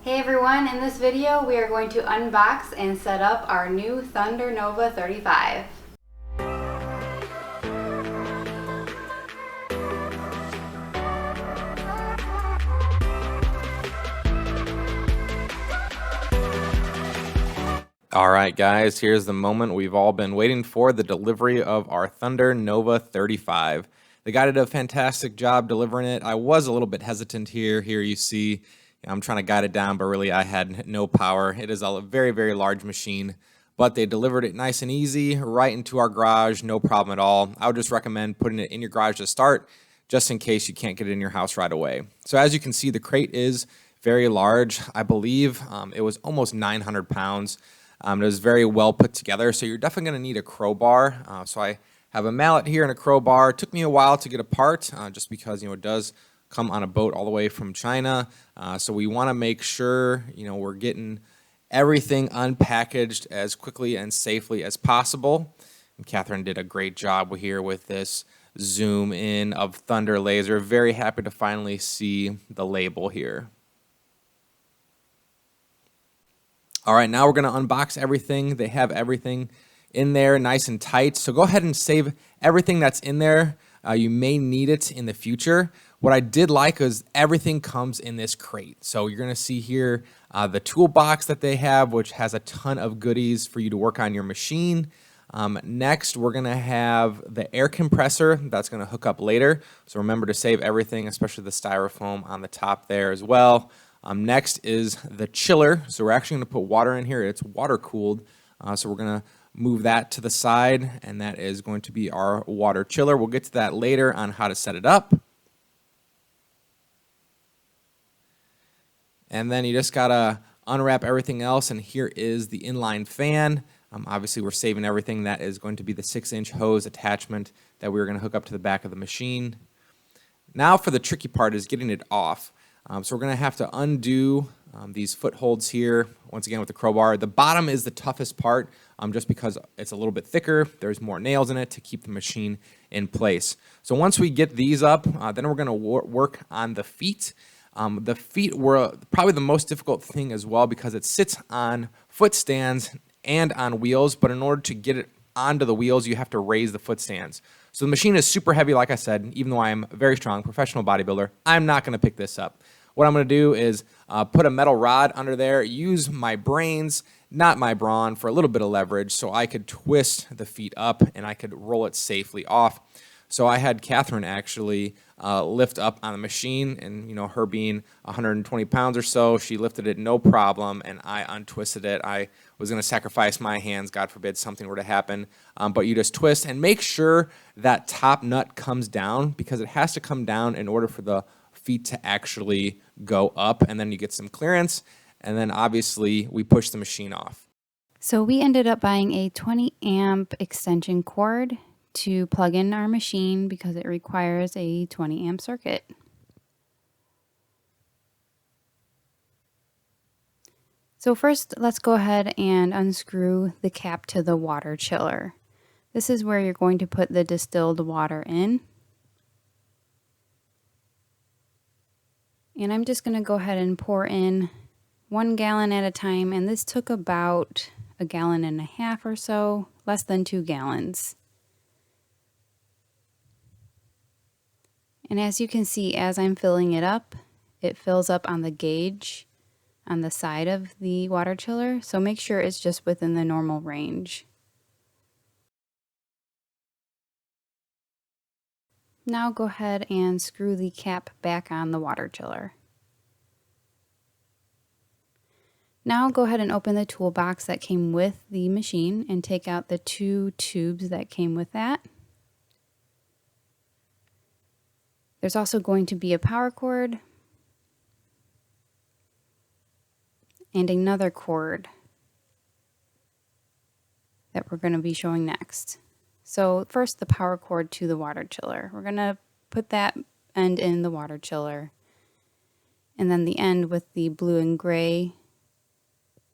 Hey everyone, in this video we are going to unbox and set up our new Thunder Nova 35. Alright guys, here's the moment we've all been waiting for, the delivery of our Thunder Nova 35. The guy did a fantastic job delivering it. I was a little bit hesitant here. Here you see, I'm trying to guide it down, but really I had no power. It is a very, very large machine, but they delivered it nice and easy right into our garage, no problem at all. I would just recommend putting it in your garage to start, just in case you can't get it in your house right away. So as you can see, the crate is very large. I believe it was almost 900 pounds. It was very well put together, so you're definitely going to need a crowbar. So I have a mallet here and a crowbar. It took me a while to get apart, just because it does come on a boat all the way from China. So we want to make sure we're getting everything unpackaged as quickly and safely as possible. And Catherine did a great job here with this zoom in of Thunder Laser. Very happy to finally see the label here. All right, now we're going to unbox everything. They have everything in there nice and tight. So go ahead and save everything that's in there. You may need it in the future. What I did like is everything comes in this crate. So you're going to see here the toolbox that they have, which has a ton of goodies for you to work on your machine. Next, we're going to have the air compressor that's going to hook up later. So remember to save everything, especially the styrofoam on the top there as well. Next is the chiller. So we're actually going to put water in here. It's water cooled. So we're going to move that to the side, and that is going to be our water chiller. We'll get to that later on how to set it up. And then you just got to unwrap everything else, and here is the inline fan. Obviously, we're saving everything. That is going to be the 6-inch hose attachment that we're going to hook up to the back of the machine. Now for the tricky part is getting it off. So we're going to have to undo these footholds here, once again with the crowbar. The bottom is the toughest part, just because it's a little bit thicker. There's more nails in it to keep the machine in place. So once we get these up, then we're going to work on the feet. The feet were probably the most difficult thing as well, because it sits on foot stands and on wheels, but in order to get it onto the wheels, you have to raise the foot stands. So the machine is super heavy, like I said. Even though I am a very strong professional bodybuilder, I'm not going to pick this up. What I'm going to do is put a metal rod under there, use my brains, not my brawn, for a little bit of leverage so I could twist the feet up and I could roll it safely off. So I had Catherine actually lift up on the machine, and her being 120 pounds or so, she lifted it no problem, and I untwisted it. I was going to sacrifice my hands, God forbid something were to happen, but you just twist and make sure that top nut comes down, because it has to come down in order for the feet to actually go up, and then you get some clearance, and then obviously we push the machine off. So we ended up buying a 20 amp extension cord to plug in our machine because it requires a 20 amp circuit. So first, let's go ahead and unscrew the cap to the water chiller. This is where you're going to put the distilled water in. And I'm just going to go ahead and pour in 1 gallon at a time, and this took about 1.5 gallons or so, less than 2 gallons. And as you can see, as I'm filling it up, it fills up on the gauge on the side of the water chiller, so make sure it's just within the normal range. Now go ahead and screw the cap back on the water chiller. Now go ahead and open the toolbox that came with the machine and take out the 2 tubes that came with that. There's also going to be a power cord and another cord that we're going to be showing next. So first, the power cord to the water chiller. We're going to put that end in the water chiller, and then the end with the blue and gray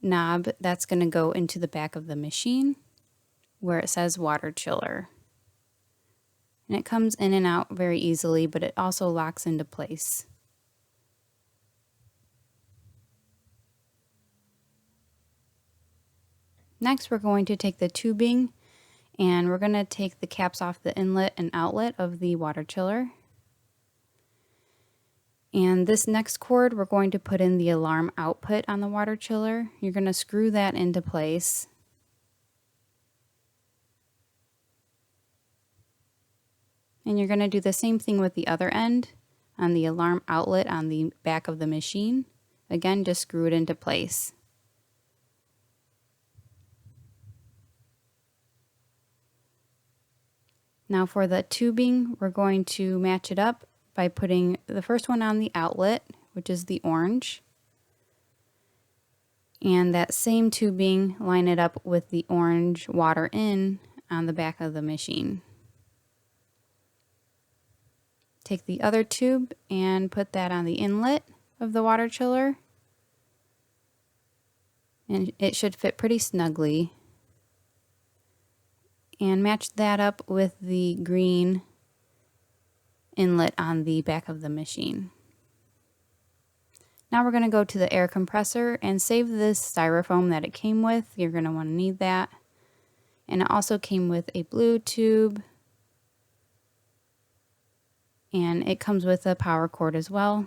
knob, that's going to go into the back of the machine where it says water chiller. And it comes in and out very easily, but it also locks into place. Next, we're going to take the tubing and we're going to take the caps off the inlet and outlet of the water chiller. And this next cord, we're going to put in the alarm output on the water chiller. You're going to screw that into place. And you're going to do the same thing with the other end on the alarm outlet on the back of the machine. Again, just screw it into place. Now for the tubing, we're going to match it up by putting the first one on the outlet, which is the orange. And that same tubing, line it up with the orange water in on the back of the machine. Take the other tube and put that on the inlet of the water chiller. And it should fit pretty snugly. And match that up with the green inlet on the back of the machine. Now we're going to go to the air compressor and save this styrofoam that it came with. You're going to want to need that. And it also came with a blue tube. And it comes with a power cord as well.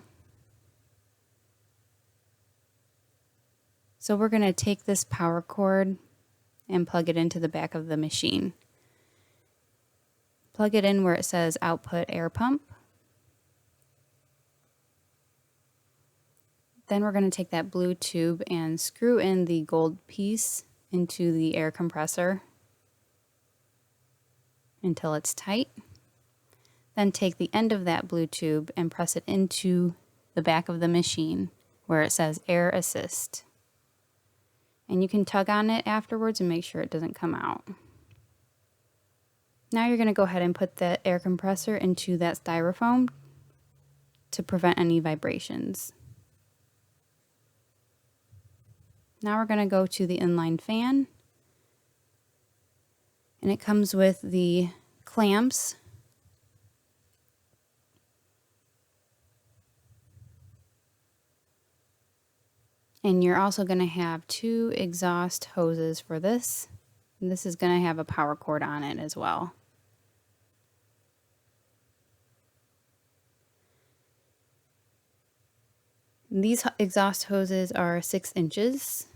So we're going to take this power cord and plug it into the back of the machine. Plug it in where it says output air pump. Then we're going to take that blue tube and screw in the gold piece into the air compressor until it's tight. Then take the end of that blue tube and press it into the back of the machine where it says air assist. And you can tug on it afterwards and make sure it doesn't come out. Now you're going to go ahead and put the air compressor into that styrofoam to prevent any vibrations. Now we're going to go to the inline fan. And it comes with the clamps. And you're also going to have 2 exhaust hoses for this. And this is going to have a power cord on it as well. These exhaust hoses are 6 inches.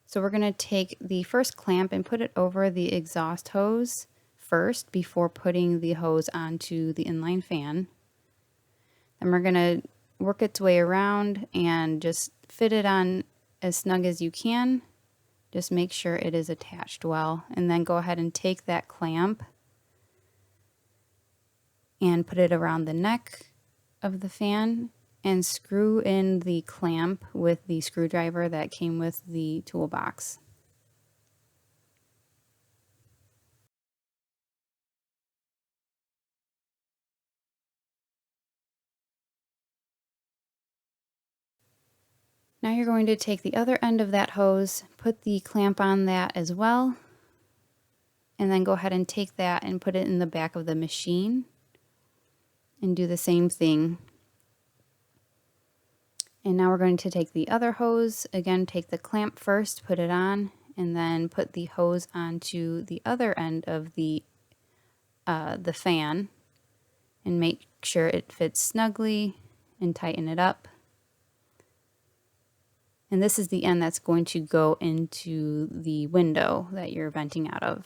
So we're going to take the first clamp and put it over the exhaust hose first before putting the hose onto the inline fan. Then we're going to work its way around and just fit it on as snug as you can. Just make sure it is attached well. And then go ahead and take that clamp and put it around the neck of the fan and screw in the clamp with the screwdriver that came with the toolbox. Now you're going to take the other end of that hose, put the clamp on that as well, and then go ahead and take that and put it in the back of the machine and do the same thing. And now we're going to take the other hose, again take the clamp first, put it on, and then put the hose onto the other end of the fan and make sure it fits snugly and tighten it up. And this is the end that's going to go into the window that you're venting out of.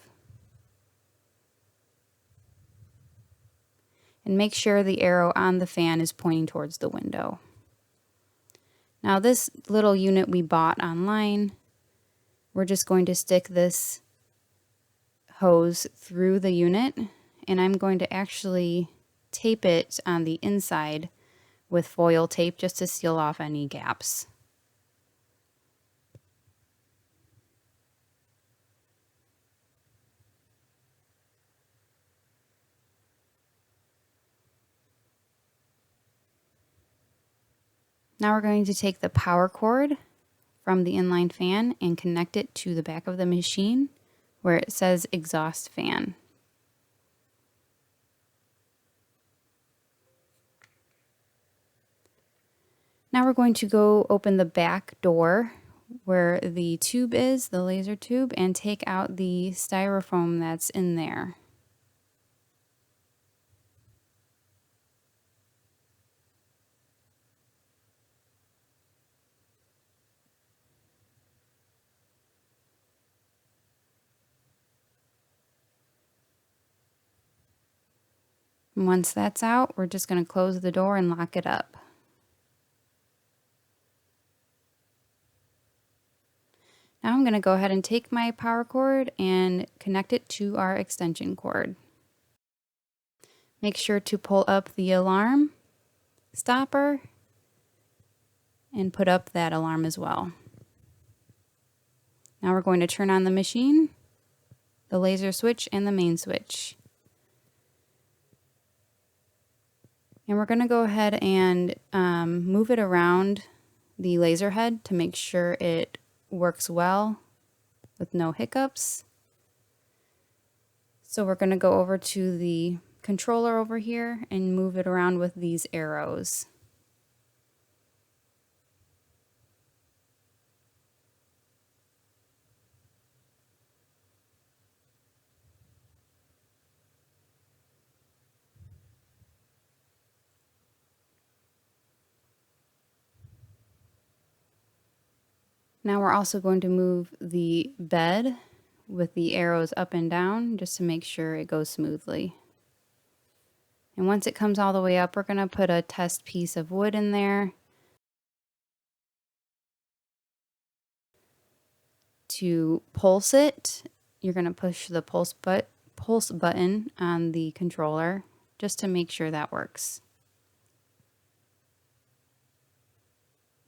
And make sure the arrow on the fan is pointing towards the window. Now this little unit we bought online, we're just going to stick this hose through the unit, and I'm going to actually tape it on the inside with foil tape just to seal off any gaps. Now we're going to take the power cord from the inline fan and connect it to the back of the machine where it says exhaust fan. Now we're going to go open the back door where the tube is, the laser tube, and take out the styrofoam that's in there. And once that's out, we're just going to close the door and lock it up. Now I'm going to go ahead and take my power cord and connect it to our extension cord. Make sure to pull up the alarm stopper and put up that alarm as well. Now we're going to turn on the machine, the laser switch, and the main switch. And we're going to go ahead and move it around the laser head to make sure it works well with no hiccups. So we're going to go over to the controller over here and move it around with these arrows. Now we're also going to move the bed with the arrows up and down just to make sure it goes smoothly. And once it comes all the way up, we're going to put a test piece of wood in there to pulse it. You're going to push the pulse button on the controller just to make sure that works.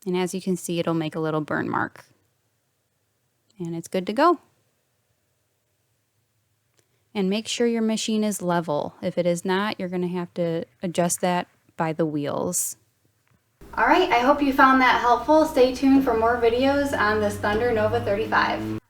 And as you can see, it'll make a little burn mark. And it's good to go. And make sure your machine is level. If it is not, you're going to have to adjust that by the wheels. Alright, I hope you found that helpful. Stay tuned for more videos on this Thunder Nova 35.